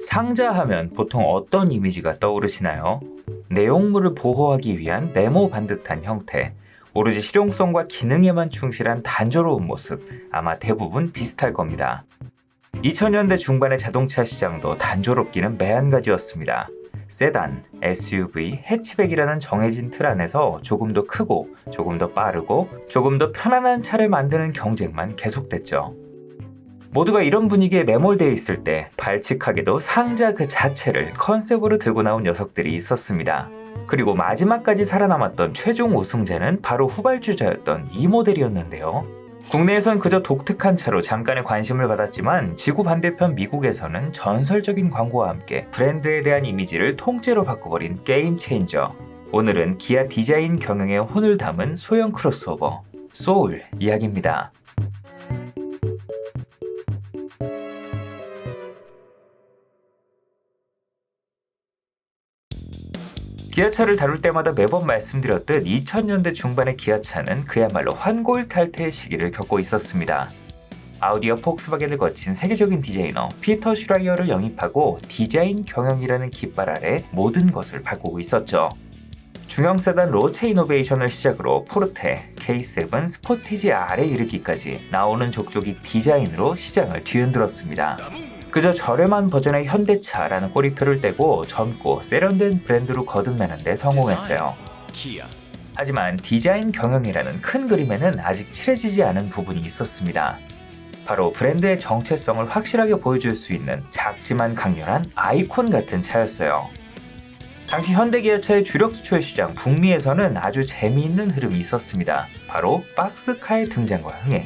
상자하면 보통 어떤 이미지가 떠오르시나요? 내용물을 보호하기 위한 네모 반듯한 형태, 오로지 실용성과 기능에만 충실한 단조로운 모습, 아마 대부분 비슷할 겁니다. 2000년대 중반의 자동차 시장도 단조롭기는 매한가지였습니다. 세단, SUV, 해치백이라는 정해진 틀 안에서 조금 더 크고 조금 더 빠르고 조금 더 편안한 차를 만드는 경쟁만 계속됐죠. 모두가 이런 분위기에 매몰되어 있을 때 발칙하게도 상자 그 자체를 컨셉으로 들고 나온 녀석들이 있었습니다. 그리고 마지막까지 살아남았던 최종 우승자는 바로 후발주자였던 이 모델이었는데요. 국내에선 그저 독특한 차로 잠깐의 관심을 받았지만 지구 반대편 미국에서는 전설적인 광고와 함께 브랜드에 대한 이미지를 통째로 바꿔버린 게임 체인저. 오늘은 기아 디자인 경영의 혼을 담은 소형 크로스오버 소울 이야기입니다. 기아차를 다룰 때마다 매번 말씀드렸듯 2000년대 중반의 기아차는 그야말로 환골탈태의 시기를 겪고 있었습니다. 아우디와 폭스바겐을 거친 세계적인 디자이너 피터 슈라이어를 영입하고 디자인 경영이라는 깃발 아래 모든 것을 바꾸고 있었죠. 중형 세단 로체 이노베이션을 시작으로 포르테, K7, 스포티지 R에 이르기까지 나오는 족족이 디자인으로 시장을 뒤흔들었습니다. 그저 저렴한 버전의 현대차라는 꼬리표를 떼고 젊고 세련된 브랜드로 거듭나는 데 성공했어요. 하지만 디자인 경영이라는 큰 그림에는 아직 칠해지지 않은 부분이 있었습니다. 바로 브랜드의 정체성을 확실하게 보여줄 수 있는 작지만 강렬한 아이콘 같은 차였어요. 당시 현대기아차의 주력 수출 시장 북미에서는 아주 재미있는 흐름이 있었습니다. 바로 박스카의 등장과 흥행.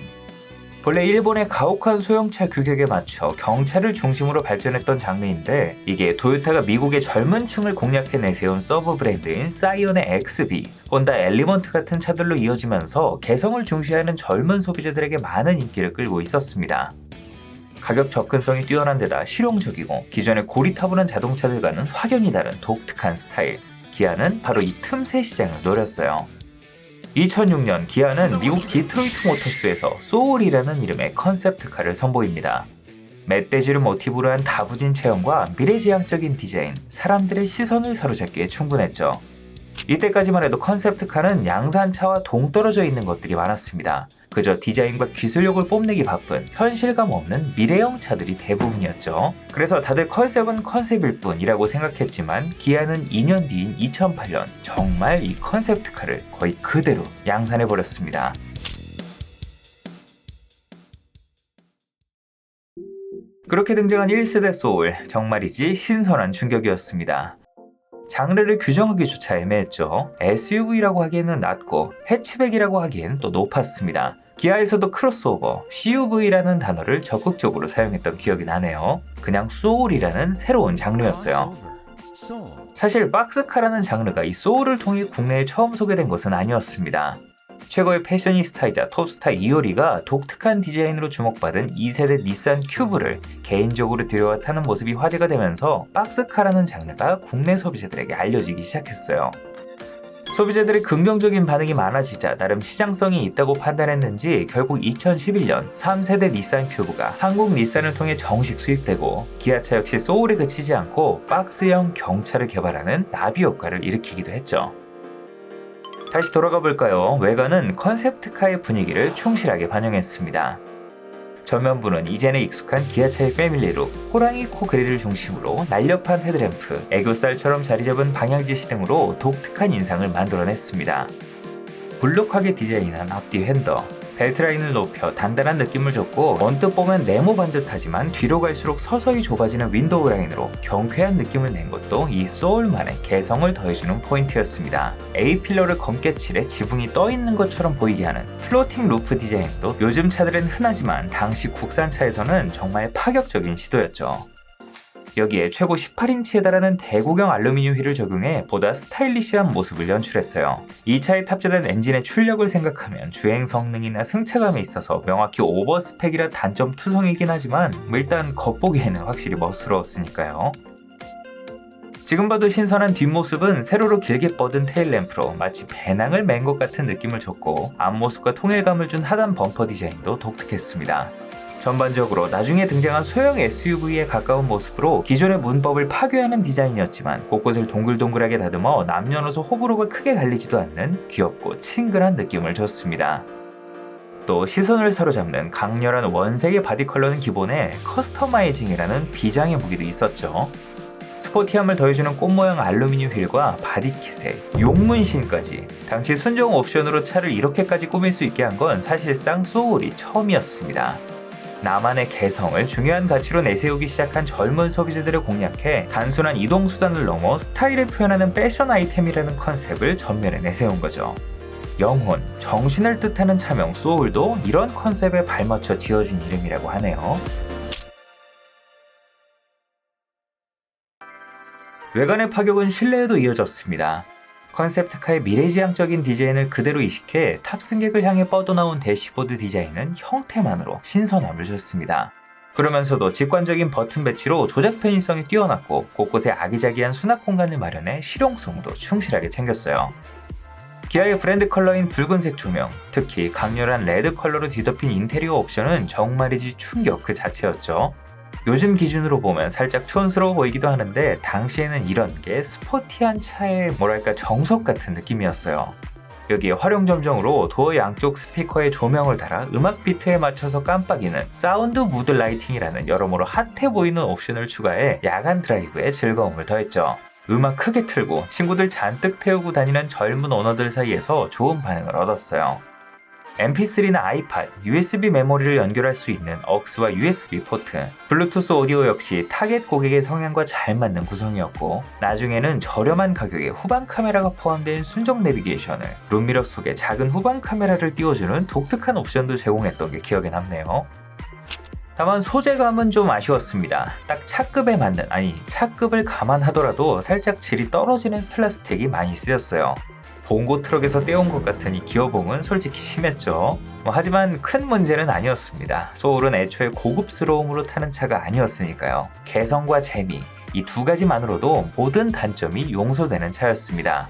본래 일본의 가혹한 소형차 규격에 맞춰 경차를 중심으로 발전했던 장르인데 이게 토요타가 미국의 젊은 층을 공략해 내세운 서브 브랜드인 사이언의 XB, 혼다 엘리먼트 같은 차들로 이어지면서 개성을 중시하는 젊은 소비자들에게 많은 인기를 끌고 있었습니다. 가격 접근성이 뛰어난 데다 실용적이고 기존의 고리타분한 자동차들과는 확연히 다른 독특한 스타일, 기아는 바로 이 틈새 시장을 노렸어요. 2006년 기아는 미국 디트로이트 모터쇼에서 소울이라는 이름의 컨셉트카를 선보입니다. 멧돼지를 모티브로 한 다부진 체형과 미래지향적인 디자인, 사람들의 시선을 사로잡기에 충분했죠. 이때까지만 해도 컨셉트카는 양산차와 동떨어져 있는 것들이 많았습니다. 그저 디자인과 기술력을 뽐내기 바쁜 현실감 없는 미래형 차들이 대부분이었죠. 그래서 다들 컨셉은 컨셉일 뿐이라고 생각했지만 기아는 2년 뒤인 2008년 정말 이 컨셉트카를 거의 그대로 양산해버렸습니다. 그렇게 등장한 1세대 소울, 정말이지 신선한 충격이었습니다. 장르를 규정하기조차 애매했죠. SUV라고 하기에는 낮고 해치백이라고 하기에는 또 높았습니다. 기아에서도 크로스오버, CUV라는 단어를 적극적으로 사용했던 기억이 나네요. 그냥 소울이라는 새로운 장르였어요. 사실 박스카라는 장르가 이 소울을 통해 국내에 처음 소개된 것은 아니었습니다. 최고의 패셔니스타이자 톱스타 이효리가 독특한 디자인으로 주목받은 2세대 닛산 큐브를 개인적으로 들여와 타는 모습이 화제가 되면서 박스카라는 장르가 국내 소비자들에게 알려지기 시작했어요. 소비자들의 긍정적인 반응이 많아지자 나름 시장성이 있다고 판단했는지 결국 2011년 3세대 닛산 큐브가 한국 닛산을 통해 정식 수입되고 기아차 역시 소울에 그치지 않고 박스형 경차를 개발하는 나비 효과를 일으키기도 했죠. 다시 돌아가 볼까요? 외관은 컨셉트카의 분위기를 충실하게 반영했습니다. 전면부는 이제는 익숙한 기아차의 패밀리룩, 호랑이 코 그릴을 중심으로 날렵한 헤드램프, 애교살처럼 자리잡은 방향지시 등으로 독특한 인상을 만들어냈습니다. 볼록하게 디자인한 앞뒤 핸더, 벨트라인을 높여 단단한 느낌을 줬고 언뜻 보면 네모 반듯하지만 뒤로 갈수록 서서히 좁아지는 윈도우 라인으로 경쾌한 느낌을 낸 것도 이 소울만의 개성을 더해주는 포인트였습니다. A필러를 검게 칠해 지붕이 떠있는 것처럼 보이게 하는 플로팅 루프 디자인도 요즘 차들은 흔하지만 당시 국산차에서는 정말 파격적인 시도였죠. 여기에 최고 18인치에 달하는 대구경 알루미늄 휠을 적용해 보다 스타일리시한 모습을 연출했어요. 이 차에 탑재된 엔진의 출력을 생각하면 주행 성능이나 승차감에 있어서 명확히 오버스펙이라 단점 투성이긴 하지만 일단 겉보기에는 확실히 멋스러웠으니까요. 지금 봐도 신선한 뒷모습은 세로로 길게 뻗은 테일램프로 마치 배낭을 맨 것 같은 느낌을 줬고 앞모습과 통일감을 준 하단 범퍼 디자인도 독특했습니다. 전반적으로 나중에 등장한 소형 SUV에 가까운 모습으로 기존의 문법을 파괴하는 디자인이었지만 곳곳을 동글동글하게 다듬어 남녀노소 호불호가 크게 갈리지도 않는 귀엽고 친근한 느낌을 줬습니다. 또 시선을 사로잡는 강렬한 원색의 바디 컬러는 기본에 커스터마이징이라는 비장의 무기도 있었죠. 스포티함을 더해주는 꽃 모양 알루미늄 휠과 바디킷에 용문신까지 당시 순정 옵션으로 차를 이렇게까지 꾸밀 수 있게 한 건 사실상 소울이 처음이었습니다. 나만의 개성을 중요한 가치로 내세우기 시작한 젊은 소비자들을 공략해 단순한 이동수단을 넘어 스타일을 표현하는 패션 아이템이라는 컨셉을 전면에 내세운 거죠. 영혼, 정신을 뜻하는 차명 소울도 이런 컨셉에 발맞춰 지어진 이름이라고 하네요. 외관의 파격은 실내에도 이어졌습니다. 컨셉트카의 미래지향적인 디자인을 그대로 이식해 탑승객을 향해 뻗어나온 대시보드 디자인은 형태만으로 신선함을 줬습니다. 그러면서도 직관적인 버튼 배치로 조작 편의성이 뛰어났고 곳곳에 아기자기한 수납 공간을 마련해 실용성도 충실하게 챙겼어요. 기아의 브랜드 컬러인 붉은색 조명, 특히 강렬한 레드 컬러로 뒤덮인 인테리어 옵션은 정말이지 충격 그 자체였죠. 요즘 기준으로 보면 살짝 촌스러워 보이기도 하는데 당시에는 이런 게 스포티한 차의 뭐랄까 정석 같은 느낌이었어요. 여기에 활용 점정으로 도어 양쪽 스피커에 조명을 달아 음악 비트에 맞춰서 깜빡이는 사운드 무드 라이팅이라는 여러모로 핫해 보이는 옵션을 추가해 야간 드라이브에 즐거움을 더했죠. 음악 크게 틀고 친구들 잔뜩 태우고 다니는 젊은 오너들 사이에서 좋은 반응을 얻었어요. MP3나 아이팟, USB 메모리를 연결할 수 있는 AUX와 USB 포트, 블루투스 오디오 역시 타겟 고객의 성향과 잘 맞는 구성이었고 나중에는 저렴한 가격에 후방 카메라가 포함된 순정 내비게이션을 룸미러 속에 작은 후방 카메라를 띄워주는 독특한 옵션도 제공했던 게 기억에 남네요. 다만 소재감은 좀 아쉬웠습니다. 딱 차급에 맞는, 차급을 감안하더라도 살짝 질이 떨어지는 플라스틱이 많이 쓰였어요. 봉고 트럭에서 떼온 것 같은 이 기어봉은 솔직히 심했죠. 하지만 큰 문제는 아니었습니다. 소울은 애초에 고급스러움으로 타는 차가 아니었으니까요. 개성과 재미, 이 두 가지만으로도 모든 단점이 용서되는 차였습니다.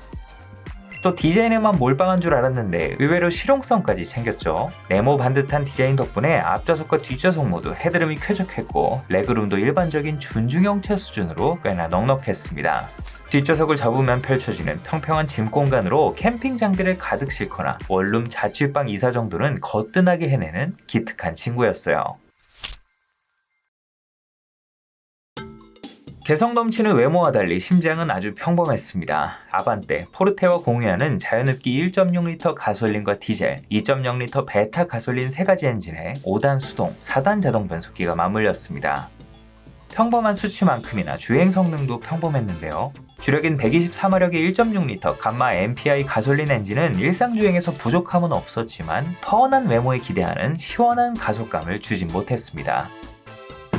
또 디자인에만 몰빵한 줄 알았는데 의외로 실용성까지 챙겼죠. 네모 반듯한 디자인 덕분에 앞좌석과 뒷좌석 모두 헤드룸이 쾌적했고 레그룸도 일반적인 준중형차 수준으로 꽤나 넉넉했습니다. 뒷좌석을 접으면 펼쳐지는 평평한 짐 공간으로 캠핑 장비를 가득 싣거나 원룸 자취방 이사 정도는 거뜬하게 해내는 기특한 친구였어요. 개성 넘치는 외모와 달리 심장은 아주 평범했습니다. 아반떼, 포르테와 공유하는 자연흡기 1.6L 가솔린과 디젤, 2.0L 베타 가솔린 3가지 엔진에 5단 수동, 4단 자동 변속기가 맞물렸습니다. 평범한 수치만큼이나 주행 성능도 평범했는데요. 주력인 124마력의 1.6L 감마 MPI 가솔린 엔진은 일상 주행에서 부족함은 없었지만 펀한 외모에 기대하는 시원한 가속감을 주진 못했습니다.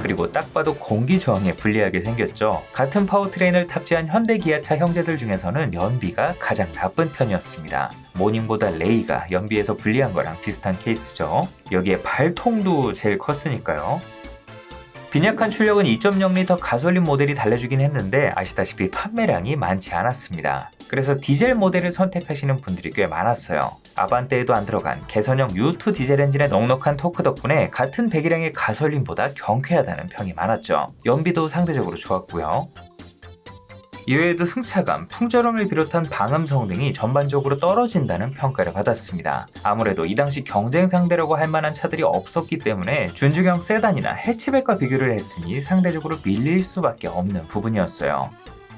그리고 딱 봐도 공기 저항에 불리하게 생겼죠. 같은 파워트레인을 탑재한 현대 기아차 형제들 중에서는 연비가 가장 나쁜 편이었습니다. 모닝보다 레이가 연비에서 불리한 거랑 비슷한 케이스죠. 여기에 발통도 제일 컸으니까요. 빈약한 출력은 2.0L 가솔린 모델이 달래주긴 했는데 아시다시피 판매량이 많지 않았습니다. 그래서 디젤 모델을 선택하시는 분들이 꽤 많았어요. 아반떼에도 안 들어간 개선형 U2 디젤 엔진의 넉넉한 토크 덕분에 같은 배기량의 가솔린보다 경쾌하다는 평이 많았죠. 연비도 상대적으로 좋았고요. 이외에도 승차감, 풍절음을 비롯한 방음 성능이 전반적으로 떨어진다는 평가를 받았습니다. 아무래도 이 당시 경쟁 상대라고 할 만한 차들이 없었기 때문에 준중형 세단이나 해치백과 비교를 했으니 상대적으로 밀릴 수밖에 없는 부분이었어요.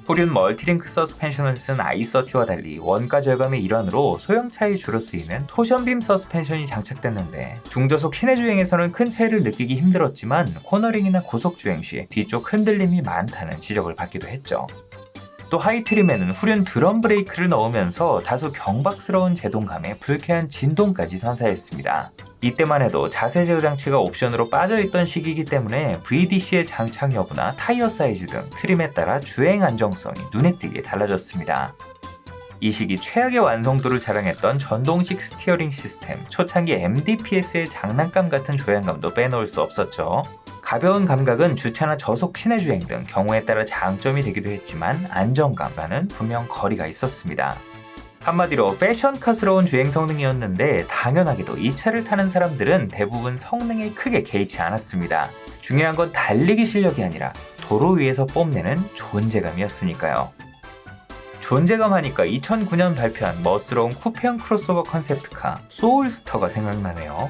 후륜 멀티링크 서스펜션을 쓴 i30와 달리 원가 절감의 일환으로 소형차에 주로 쓰이는 토션빔 서스펜션이 장착됐는데 중저속 시내 주행에서는 큰 차이를 느끼기 힘들었지만 코너링이나 고속 주행 시 뒤쪽 흔들림이 많다는 지적을 받기도 했죠. 또 하이트림에는 후륜 드럼 브레이크를 넣으면서 다소 경박스러운 제동감에 불쾌한 진동까지 선사했습니다. 이때만 해도 자세 제어 장치가 옵션으로 빠져있던 시기이기 때문에 VDC의 장착 여부나 타이어 사이즈 등 트림에 따라 주행 안정성이 눈에 띄게 달라졌습니다. 이 시기 최악의 완성도를 자랑했던 전동식 스티어링 시스템, 초창기 MDPS의 장난감 같은 조향감도 빼놓을 수 없었죠. 가벼운 감각은 주차나 저속 시내 주행 등 경우에 따라 장점이 되기도 했지만 안정감과는 분명 거리가 있었습니다. 한마디로 패션카스러운 주행 성능이었는데 당연하게도 이 차를 타는 사람들은 대부분 성능에 크게 개의치 않았습니다. 중요한 건 달리기 실력이 아니라 도로 위에서 뽐내는 존재감이었으니까요. 존재감 하니까 2009년 발표한 멋스러운 쿠페형 크로스오버 컨셉트카 소울스터가 생각나네요.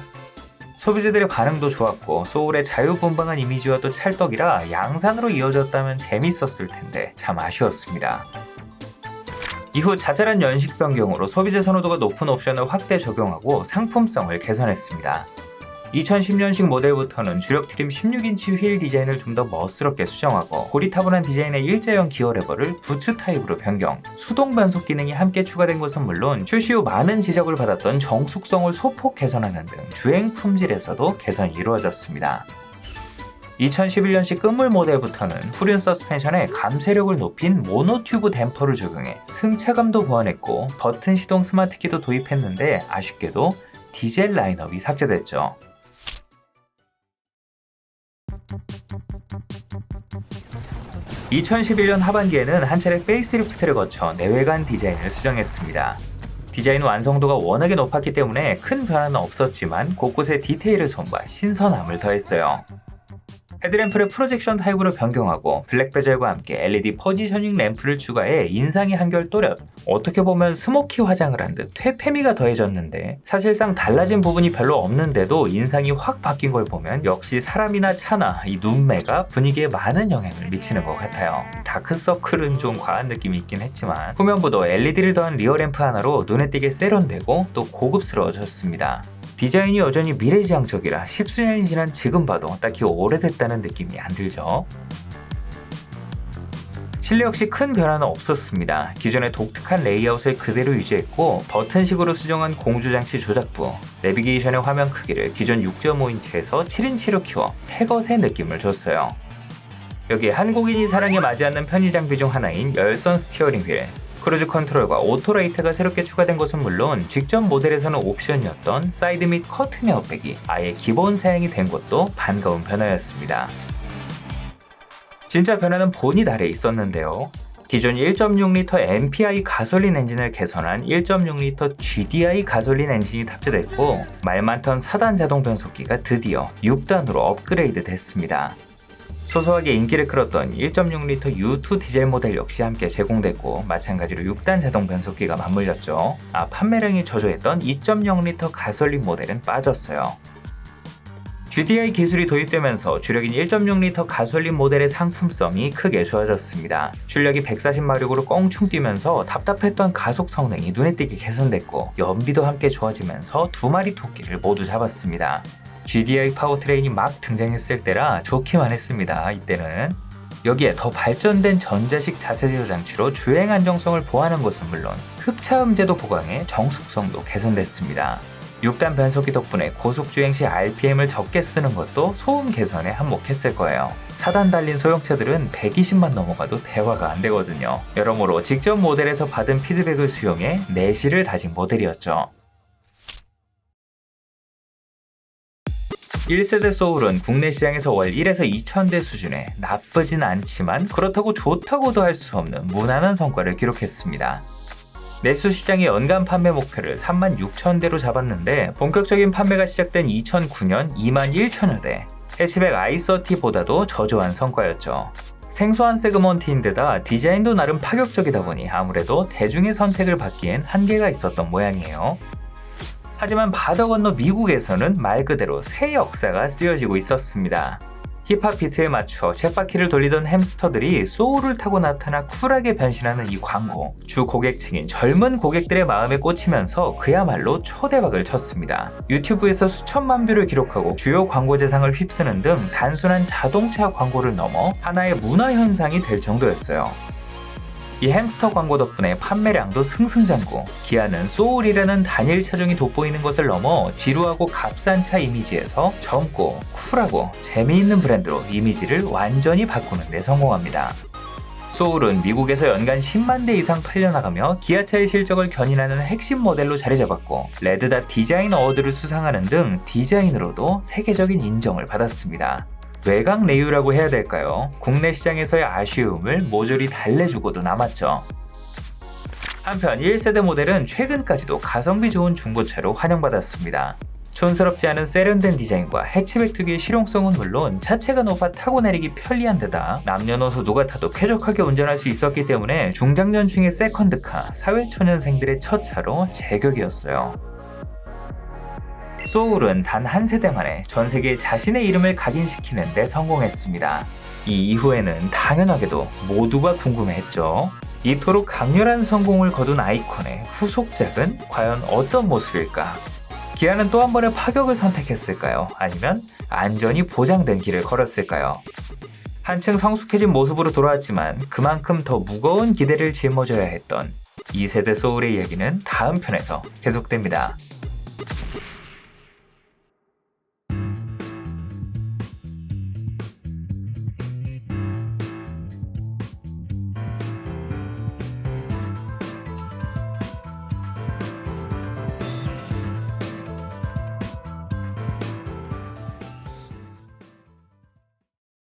소비자들의 반응도 좋았고 소울의 자유분방한 이미지와 또 찰떡이라 양산으로 이어졌다면 재밌었을 텐데 참 아쉬웠습니다. 이후 자잘한 연식 변경으로 소비자 선호도가 높은 옵션을 확대 적용하고 상품성을 개선했습니다. 2010년식 모델부터는 주력 트림 16인치 휠 디자인을 좀 더 멋스럽게 수정하고 고리타분한 디자인의 일자형 기어 레버를 부츠 타입으로 변경, 수동 변속 기능이 함께 추가된 것은 물론 출시 후 많은 지적을 받았던 정숙성을 소폭 개선하는 등 주행 품질에서도 개선이 이루어졌습니다. 2011년식 끝물 모델부터는 후륜 서스펜션에 감쇄력을 높인 모노튜브 댐퍼를 적용해 승차감도 보완했고 버튼 시동 스마트키도 도입했는데 아쉽게도 디젤 라인업이 삭제됐죠. 2011년 하반기에는 한 차례 페이스리프트를 거쳐 내외관 디자인을 수정했습니다. 디자인 완성도가 워낙에 높았기 때문에 큰 변화는 없었지만 곳곳에 디테일을 손봐 신선함을 더했어요. 헤드램프를 프로젝션 타입으로 변경하고 블랙 베젤과 함께 LED 포지셔닝 램프를 추가해 인상이 한결 또렷, 어떻게 보면 스모키 화장을 한 듯 퇴폐미가 더해졌는데 사실상 달라진 부분이 별로 없는데도 인상이 확 바뀐 걸 보면 역시 사람이나 차나 이 눈매가 분위기에 많은 영향을 미치는 것 같아요. 다크서클은 좀 과한 느낌이 있긴 했지만 후면부도 LED를 더한 리어램프 하나로 눈에 띄게 세련되고 또 고급스러워졌습니다. 디자인이 여전히 미래지향적이라 10수년이 지난 지금 봐도 딱히 오래됐다는 느낌이 안 들죠. 실내 역시 큰 변화는 없었습니다. 기존의 독특한 레이아웃을 그대로 유지했고 버튼식으로 수정한 공조장치 조작부, 내비게이션의 화면 크기를 기존 6.5인치에서 7인치로 키워 새것의 느낌을 줬어요. 여기에 한국인이 사랑에 맞지 않는 편의 장비 중 하나인 열선 스티어링 휠, 크루즈 컨트롤과 오토라이트가 새롭게 추가된 것은 물론 직전 모델에서는 옵션이었던 사이드 및 커튼 에어백이 아예 기본 사양이 된 것도 반가운 변화였습니다. 진짜 변화는 본닛 아래에 있었는데요. 기존 1.6L MPI 가솔린 엔진을 개선한 1.6L GDI 가솔린 엔진이 탑재됐고 말 많던 4단 자동 변속기가 드디어 6단으로 업그레이드 됐습니다. 소소하게 인기를 끌었던 1.6L U2 디젤 모델 역시 함께 제공됐고 마찬가지로 6단 자동 변속기가 맞물렸죠. 판매량이 저조했던 2.0L 가솔린 모델은 빠졌어요. GDI 기술이 도입되면서 주력인 1.6L 가솔린 모델의 상품성이 크게 좋아졌습니다. 출력이 140마력으로 껑충 뛰면서 답답했던 가속 성능이 눈에 띄게 개선됐고 연비도 함께 좋아지면서 두 마리 토끼를 모두 잡았습니다. GDI 파워트레인이 막 등장했을 때라 좋기만 했습니다. 이때는 여기에 더 발전된 전자식 자세제어 장치로 주행 안정성을 보완한 것은 물론 흡차음제도 보강해 정숙성도 개선됐습니다. 6단 변속기 덕분에 고속주행 시 RPM을 적게 쓰는 것도 소음 개선에 한몫했을 거예요. 4단 달린 소형차들은 120만 넘어가도 대화가 안 되거든요. 여러모로 직전 모델에서 받은 피드백을 수용해 내실을 다진 모델이었죠. 1세대 소울은 국내 시장에서 월 1에서 2,000대 수준에 나쁘진 않지만 그렇다고 좋다고도 할 수 없는 무난한 성과를 기록했습니다. 내수 시장의 연간 판매 목표를 36,000대로 잡았는데 본격적인 판매가 시작된 2009년 21,000여 대, 해치백 i30보다도 저조한 성과였죠. 생소한 세그먼트인데다 디자인도 나름 파격적이다 보니 아무래도 대중의 선택을 받기엔 한계가 있었던 모양이에요. 하지만 바다 건너 미국에서는 말 그대로 새 역사가 쓰여지고 있었습니다. 힙합 비트에 맞춰 쳇바퀴를 돌리던 햄스터들이 소울을 타고 나타나 쿨하게 변신하는 이 광고, 주 고객층인 젊은 고객들의 마음에 꽂히면서 그야말로 초대박을 쳤습니다. 유튜브에서 수천만 뷰를 기록하고 주요 광고제상을 휩쓰는 등 단순한 자동차 광고를 넘어 하나의 문화 현상이 될 정도였어요. 이 햄스터 광고 덕분에 판매량도 승승장구, 기아는 소울이라는 단일 차종이 돋보이는 것을 넘어 지루하고 값싼 차 이미지에서 젊고 쿨하고 재미있는 브랜드로 이미지를 완전히 바꾸는 데 성공합니다. 소울은 미국에서 연간 10만 대 이상 팔려나가며 기아차의 실적을 견인하는 핵심 모델로 자리잡았고 레드닷 디자인 어워드를 수상하는 등 디자인으로도 세계적인 인정을 받았습니다. 외곽 내유라고 해야 될까요? 국내 시장에서의 아쉬움을 모조리 달래주고도 남았죠. 한편 1세대 모델은 최근까지도 가성비 좋은 중고차로 환영받았습니다. 촌스럽지 않은 세련된 디자인과 해치백 특유의 실용성은 물론 차체가 높아 타고 내리기 편리한 데다 남녀노소 누가 타도 쾌적하게 운전할 수 있었기 때문에 중장년층의 세컨드카, 사회초년생들의 첫 차로 제격이었어요. 소울은 단 한 세대 만에 전 세계에 자신의 이름을 각인시키는 데 성공했습니다. 이 이후에는 당연하게도 모두가 궁금해했죠. 이토록 강렬한 성공을 거둔 아이콘의 후속작은 과연 어떤 모습일까? 기아는 또 한 번의 파격을 선택했을까요? 아니면 안전이 보장된 길을 걸었을까요? 한층 성숙해진 모습으로 돌아왔지만 그만큼 더 무거운 기대를 짊어져야 했던 2세대 소울의 이야기는 다음 편에서 계속됩니다.